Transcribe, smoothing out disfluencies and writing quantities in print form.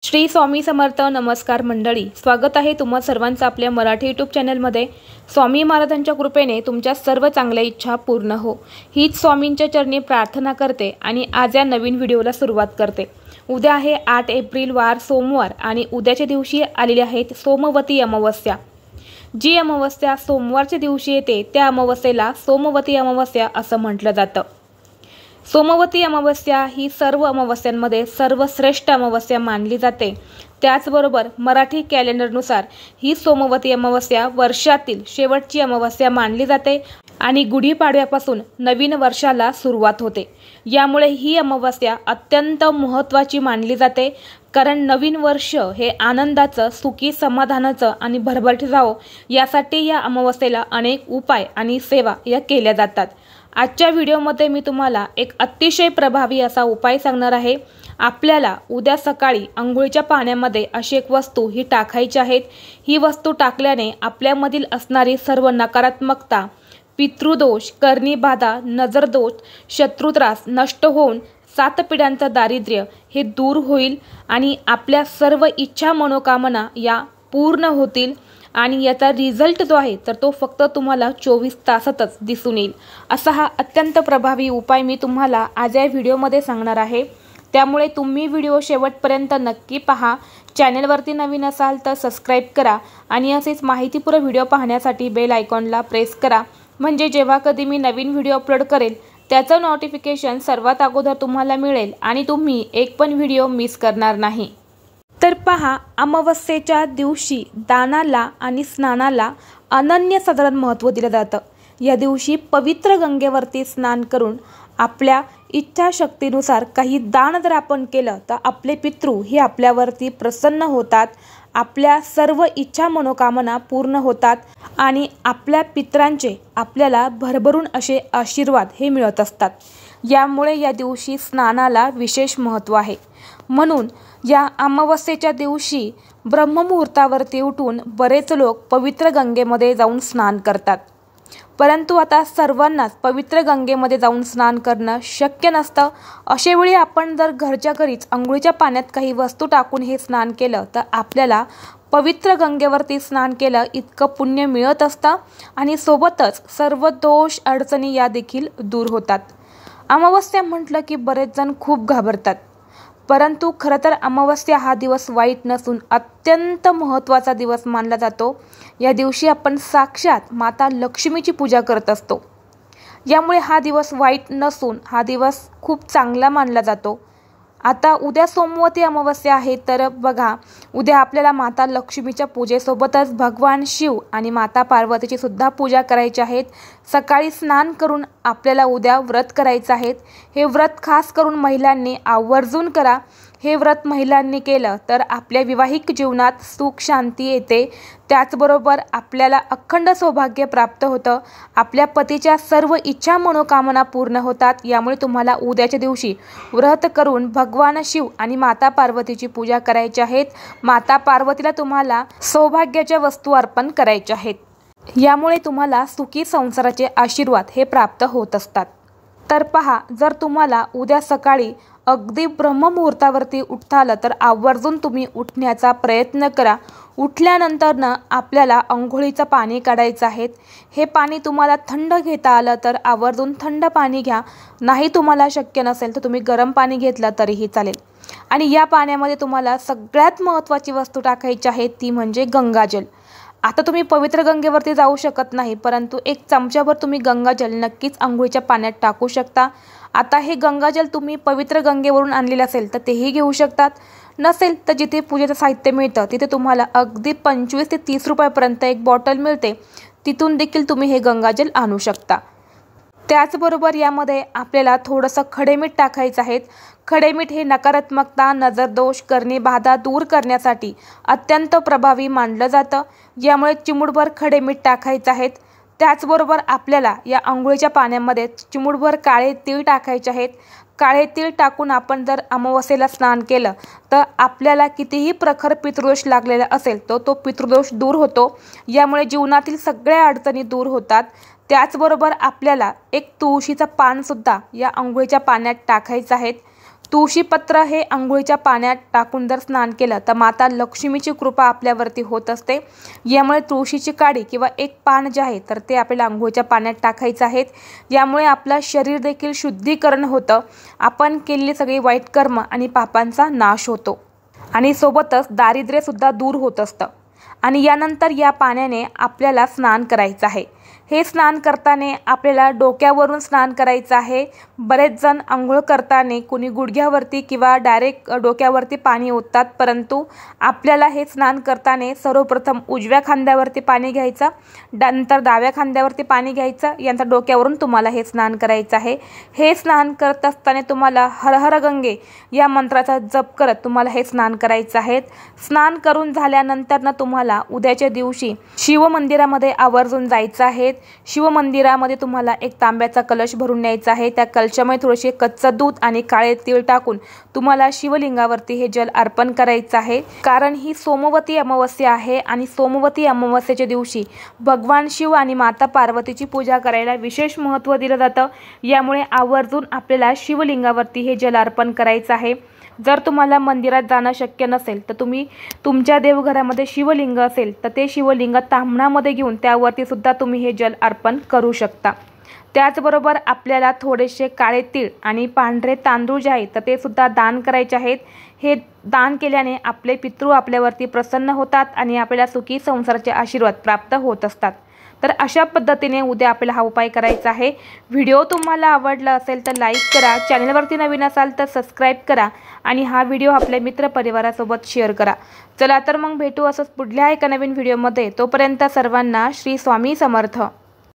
श्री स्वामी समर्थ. नमस्कार मंडळी, स्वागत आहे तुम्हा सर्वांचं आपल्या मराठी यूट्यूब चॅनलमध्ये. स्वामी महाराजांच्या कृपेने तुमच्या सर्व चांगल्या इच्छा पूर्ण हो, हीच स्वामींच्या चरणी प्रार्थना करते आणि आज या नवीन व्हिडिओला सुरुवात करते. उद्या आहे 8 एप्रिल, वार सोमवार आणि उद्याच्या दिवशी आलेली आहे सोमवती अमावस्या. जी अमावस्या सोमवारच्या दिवशी येते त्या अमावस्येला सोमवती अमावस्या असं म्हटलं जातं. सोमवती अमावस्या ही सर्व अमावस्यांमध्ये सर्वश्रेष्ठ अमावस्या मानली जाते. त्याचबरोबर मराठी कॅलेंडरनुसार ही सोमवती अमावस्या वर्षातील शेवटची अमावस्या मानली जाते आणि गुढीपाडव्यापासून नवीन वर्षाला सुरुवात होते. यामुळे ही अमावस्या अत्यंत महत्त्वाची मानली जाते, कारण नवीन वर्ष हे आनंदाचं, सुखी, समाधानाचं आणि भरभराटीचं जावो यासाठी या अमावस्येला अनेक उपाय आणि सेवा या केल्या जातात. आजच्या व्हिडिओमध्ये मी तुम्हाला एक अतिशय प्रभावी असा उपाय सांगणार आहे. आपल्याला उद्या सकाळी अंघोळीच्या पाण्यामध्ये अशी एक वस्तू ही टाकायची आहेत. ही वस्तू टाकल्याने आपल्यामधील असणारी सर्व नकारात्मकता, पितृदोष, कर्णीबाधा, नजरदोष, शत्रुत्रास नष्ट होऊन 7 पिढ्यांचं दारिद्र्य हे दूर होईल आणि आपल्या सर्व इच्छा मनोकामना या पूर्ण होतील. आणि याचा रिझल्ट जो आहे तर तो फक्त तुम्हाला 24 तासातच दिसून येईल. असा हा अत्यंत प्रभावी उपाय मी तुम्हाला आज या व्हिडिओमध्ये सांगणार आहे. त्यामुळे तुम्ही व्हिडिओ शेवटपर्यंत नक्की पहा. चॅनलवरती नवीन असाल तर सबस्क्राईब करा आणि असेच माहितीपूर्ण व्हिडिओ पाहण्यासाठी बेल आयकॉनला प्रेस करा, म्हणजे जेव्हा कधी मी नवीन व्हिडिओ अपलोड करेल त्याचं नोटिफिकेशन सर्वात अगोदर तुम्हाला मिळेल आणि तुम्ही एक पण व्हिडिओ मिस करणार नाही. तर पहा, अमावस्येच्या दिवशी दानाला आणि स्नानाला अनन्यसाधारण महत्त्व दिलं जातं. या दिवशी पवित्र गंगेवरती स्नान करून आपल्या इच्छाशक्तीनुसार काही दान जर आपण केलं तर आपले पितृ हे आपल्यावरती प्रसन्न होतात, आपल्या सर्व इच्छा मनोकामना पूर्ण होतात आणि आपल्या पितरांचे आपल्याला भरभरून असे आशीर्वाद हे मिळत असतात. यामुळे या दिवशी स्नानाला विशेष महत्त्व आहे. म्हणून या अमावस्येच्या दिवशी ब्रह्ममुहूर्तावरती उठून बरेच लोक पवित्र गंगेमध्ये जाऊन स्नान करतात. परंतु आता सर्वांनाच पवित्र गंगेमध्ये जाऊन स्नान करणं शक्य नसतं. अशावेळी आपण जर घरच्या घरीच अंघोळीच्या पाण्यात काही वस्तू टाकून हे स्नान केलं तर आपल्याला पवित्र गंगेवरती स्नान केलं इतकं पुण्य मिळत असतं आणि सोबतच सर्व दोष अडचणी या देखील दूर होतात. अमावस्या म्हटलं की बरेच जण खूप घाबरतात, परंतु खरं तर अमावस्या हा दिवस वाईट नसून अत्यंत महत्त्वाचा दिवस मानला जातो. या दिवशी आपण साक्षात माता लक्ष्मीची पूजा करत असतो. यामुळे हा दिवस वाईट नसून हा दिवस खूप चांगला मानला जातो. आता उद्या सोमवती अमावस्या आहे, तर बघा उद्या आपल्याला माता लक्ष्मीच्या पूजेसोबतच भगवान शिव आणि माता पार्वतीची सुद्धा पूजा करायची आहेत. सकाळी स्नान करून आपल्याला उद्या व्रत करायचं आहे. हे व्रत खास करून महिलांनी आवर्जून करा. हे व्रत महिलांनी केलं तर आपल्या विवाहिक जीवनात सुख शांती येते. त्याचबरोबर आपल्याला अखंड सौभाग्य प्राप्त होतं. आपल्या पतीच्या सर्व इच्छा मनोकामना पूर्ण होतात. यामुळे तुम्हाला उद्याच्या दिवशी व्रत करून भगवान शिव आणि माता पार्वतीची पूजा करायची आहेत. माता पार्वतीला तुम्हाला सौभाग्याच्या वस्तू अर्पण करायच्या आहेत. यामुळे तुम्हाला सुखी संसाराचे आशीर्वाद हे प्राप्त होत असतात. तर पहा, जर तुम्हाला उद्या सकाळी अगदी ब्रह्ममुहूर्तावरती उठता आलं तर आवर्जून तुम्ही उठण्याचा प्रयत्न करा. उठल्यानंतर आपल्याला अंघोळीचं पाणी काढायचं आहे. हे पाणी तुम्हाला थंड घेता आलं तर आवर्जून थंड पाणी घ्या. नाही तुम्हाला शक्य नसेल तर तुम्ही गरम पाणी घेतलं तरीही चालेल. आणि या पाण्यामध्ये तुम्हाला सगळ्यात महत्त्वाची वस्तू टाकायची आहे, ती म्हणजे गंगाजल. आता तुम्ही पवित्र गंगेवरती जाऊ शकत नाही, परंतु 1 चमच्याभर तुम्ही गंगाजल नक्कीच अंघोळीच्या पाण्यात टाकू शकता. आता हे गंगाजल तुम्ही पवित्र गंगेवरून आणलेलं असेल तर तेही घेऊ शकतात. नसेल तर जिथे पूजेचं साहित्य मिळतं तिथे तुम्हाला अगदी 25 ते 30 रुपयापर्यंत एक बॉटल मिळते, तिथून देखील तुम्ही हे गंगाजल आणू शकता. त्याचबरोबर यामध्ये आपल्याला थोडंसं खडेमीठ टाकायचं आहे. खडेमीठ हे नकारात्मकता, नजरदोष, कर्णीबाधा दूर करण्यासाठी अत्यंत प्रभावी मानलं जातं. यामुळे चिमूटभर खडेमीठ टाकायचं आहे. त्याचबरोबर आपल्याला या अंघोळीच्या पाण्यामध्ये चिमूटभर काळे तीळ टाकायचे आहेत. काळे तीळ टाकून आपण जर अमावस्येला स्नान केलं तर आपल्याला कितीही प्रखर पितृदोष लागलेला असेल तो पितृदोष दूर होतो. यामुळे जीवनातील सगळ्या अडचणी दूर होतात. त्याचबरोबर आपल्याला एक तुळशीचं पानसुद्धा या अंघोळीच्या पाण्यात टाकायचं आहे. तुळशीपत्र हे अंघोळीच्या पाण्यात टाकून जर स्नान केलं तर माता लक्ष्मीची कृपा आपल्यावरती होत असते। यामुळे तुळशीची काडी किंवा एक पान जे आहे तर ते आपल्याला अंघोळीच्या पाण्यात टाकायचं आहे। यामुळे आपलं शरीर देखील शुद्धीकरण होतं, आपण केलेली सगळी वाईट कर्म आणि पापांचा नाश होतो आणि सोबतच दारिद्र्यसुद्धा दूर होत असतं। आणि यानंतर या पाण्याने आपल्याला स्नान करायचं आहे। हे स्नान करताना आपल्याला डोक्यावरून स्नान करायचं आहे। बरेच जण अंघोळ करताना कोणी गुडघ्यावरती किंवा डायरेक्ट डोक्यावरती पाणी ओततात, परंतु आपल्याला हे स्नान करताना सर्वप्रथम उजव्या खांद्यावरती पाणी घ्यायचं, नंतर डाव्या खांद्यावरती पाणी घ्यायचं, यानंतर डोक्यावरून तुम्हाला हे स्नान करायचं आहे। हे स्नान करत असताना तुम्हाला हर हर गंगे या मंत्राचा जप करत तुम्हाला हे स्नान करायचं आहे। स्नान करून झाल्यानंतर तुम्हाला उद्याच्या दिवशी शिवमंदिरामध्ये आवर्जून जायचं आहे। शिवमंदिरामध्ये तुम्हाला एक तांब्याचा कलश भरून न्यायचा आहे। त्या कलशामध्ये थोडेसे कच्चं दूध आणि काळे तीळ टाकून तुम्हाला शिवलिंगावरती हे जल अर्पण करायचं आहे। कारण ही सोमवती अमावस्या आहे आणि सोमवती अमावस्येच्या दिवशी भगवान शिव आणि माता पार्वतीची पूजा करायला विशेष महत्त्व दिलं जातं। यामुळे आवर्जून आपल्याला शिवलिंगावरती हे जल अर्पण करायचं आहे। जर तुम्हाला मंदिरात जाणं शक्य नसेल तर तुम्ही तुमच्या देवघरामध्ये शिवलिंग असेल तर ते शिवलिंग ताम्हणामध्ये घेऊन त्यावरती सुद्धा तुम्ही हे जल अर्पण करू शकता। त्याचबरोबर आपल्याला थोडेसे काळे तीळ आणि पांढरे तांदूळ जे आहेत तर ते सुद्धा दान करायचे आहेत। हे दान केल्याने आपले पितृ आपल्यावरती प्रसन्न होतात आणि आपल्याला सुखी संसाराचे आशीर्वाद प्राप्त होत असतात। तर अशा पद्धतीने उद्या आपल्याला हा उपाय करायचा आहे। व्हिडिओ तुम्हाला आवडला असेल तर लाईक करा, चॅनलवरती नवीन असाल तर सबस्क्राईब करा आणि हा व्हिडिओ आपल्या मित्रपरिवारासोबत शेअर करा। चला तर मग भेटू असंच पुढल्या एका नवीन व्हिडिओमध्ये। तोपर्यंत सर्वांना श्री स्वामी समर्थ।